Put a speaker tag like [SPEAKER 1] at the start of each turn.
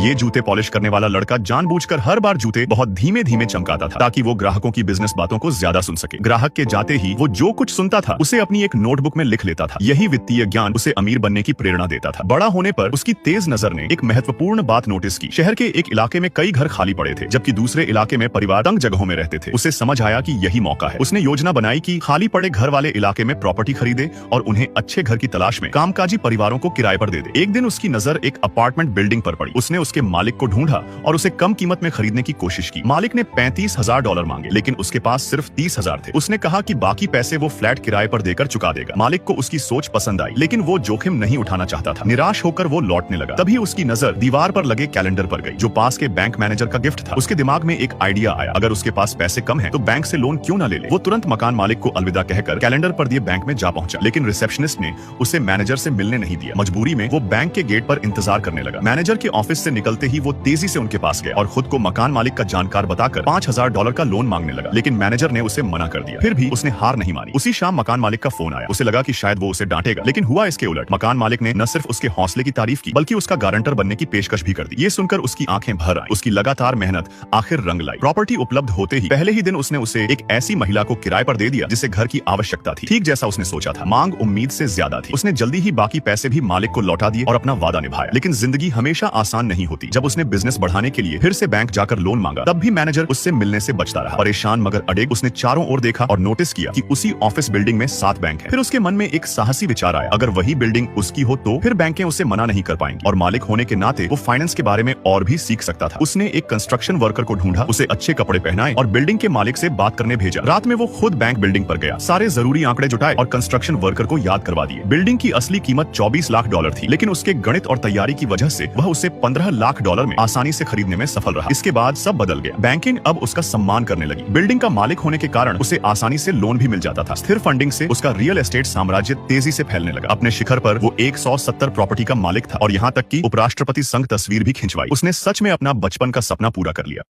[SPEAKER 1] ये जूते पॉलिश करने वाला लड़का जानबूझकर हर बार जूते बहुत धीमे धीमे चमकाता था ताकि वो ग्राहकों की बिजनेस बातों को ज्यादा सुन सके। ग्राहक के जाते ही वो जो कुछ सुनता था उसे अपनी एक नोटबुक में लिख लेता था। यही वित्तीय ज्ञान उसे अमीर बनने की प्रेरणा देता था। बड़ा होने पर उसकी तेज नजर ने एक महत्वपूर्ण बात नोटिस की। शहर के एक इलाके में कई घर खाली पड़े थे, जबकि दूसरे इलाके में परिवार तंग जगहों में रहते थे। उसे समझ आया कि यही मौका है। उसने योजना बनाई कि खाली पड़े घर वाले इलाके में प्रॉपर्टी खरीदे और उन्हें अच्छे घर की तलाश में कामकाजी परिवारों को किराए पर दे दे। एक दिन उसकी नजर एक अपार्टमेंट बिल्डिंग पर पड़ी। उसने उसके मालिक को ढूंढा और उसे कम कीमत में खरीदने की कोशिश की। मालिक ने $35,000 मांगे, लेकिन उसके पास सिर्फ 30,000 थे। उसने कहा कि बाकी पैसे वो फ्लैट किराए पर देकर चुका देगा। मालिक को उसकी सोच पसंद आई, लेकिन वो जोखिम नहीं उठाना चाहता था। निराश होकर वो लौटने लगा। तभी उसकी नजर दीवार पर लगे कैलेंडर पर गई, जो पास के बैंक मैनेजर का गिफ्ट था। उसके दिमाग में एक आइडिया आया, अगर उसके पास पैसे कम हैं, तो बैंक से लोन क्यों न ले ले। वो तुरंत मकान मालिक को अलविदा कहकर कैलेंडर पर दिए बैंक में जा पहुंचा, लेकिन रिसेप्शनिस्ट ने उसे मैनेजर से मिलने नहीं दिया। मजबूरी में वो बैंक के गेट पर इंतजार करने लगा। मैनेजर के ऑफिस से निकलते ही वो तेजी से उनके पास गया और खुद को मकान मालिक का जानकार बताकर $5,000 का लोन मांगने लगा, लेकिन मैनेजर ने उसे मना कर दिया। फिर भी उसने हार नहीं मानी। उसी शाम मकान मालिक का फोन आया। उसे लगा कि शायद वो उसे डांटेगा, लेकिन हुआ इसके उलट। मकान मालिक ने न सिर्फ उसके हौसले की तारीफ की, बल्कि उसका गारंटर बनने की पेशकश भी कर दी। ये सुनकर उसकी आंखें भर आई। उसकी लगातार मेहनत आखिर रंग लाई। प्रॉपर्टी उपलब्ध होते ही पहले ही दिन उसने उसे एक ऐसी महिला को किराए पर दे दिया जिसे घर की आवश्यकता थी। ठीक जैसा उसने सोचा था, मांग उम्मीद से ज्यादा थी। उसने जल्दी ही बाकी पैसे भी मालिक को लौटा दिए और अपना वादा निभाया। लेकिन जिंदगी हमेशा आसान नहीं होती। जब उसने बिजनेस बढ़ाने के लिए फिर से बैंक जाकर लोन मांगा, तब भी मैनेजर उससे मिलने से बचता रहा। परेशान मगर अड़ेग, उसने चारों ओर देखा और नोटिस किया कि उसी ऑफिस बिल्डिंग में 7 बैंक हैं। फिर उसके मन में एक साहसी विचार आया, अगर वही बिल्डिंग उसकी हो तो फिर बैंकें उसे मना नहीं कर पाएंगी, और मालिक होने के नाते वो फाइनेंस के बारे में और भी सीख सकता था। उसने एक कंस्ट्रक्शन वर्कर को ढूंढा, उसे अच्छे कपड़े पहनाए और बिल्डिंग के मालिक से बात करने भेजा। रात में वो खुद बैंक बिल्डिंग पर गया, सारे जरूरी आंकड़े जुटाए और कंस्ट्रक्शन वर्कर को याद करवा दिए। बिल्डिंग की असली कीमत $24 लाख थी, लेकिन उसके गणित और तैयारी की वजह से वह उसे $15 लाख में आसानी से खरीदने में सफल रहा। इसके बाद सब बदल गया। बैंकिंग अब उसका सम्मान करने लगी। बिल्डिंग का मालिक होने के कारण उसे आसानी से लोन भी मिल जाता था। स्थिर फंडिंग से उसका रियल एस्टेट साम्राज्य तेजी से फैलने लगा। अपने शिखर पर वो 170 प्रॉपर्टी का मालिक था और यहाँ तक कि उपराष्ट्रपति संग तस्वीर भी खिंचवाई। उसने सच में अपना बचपन का सपना पूरा कर लिया।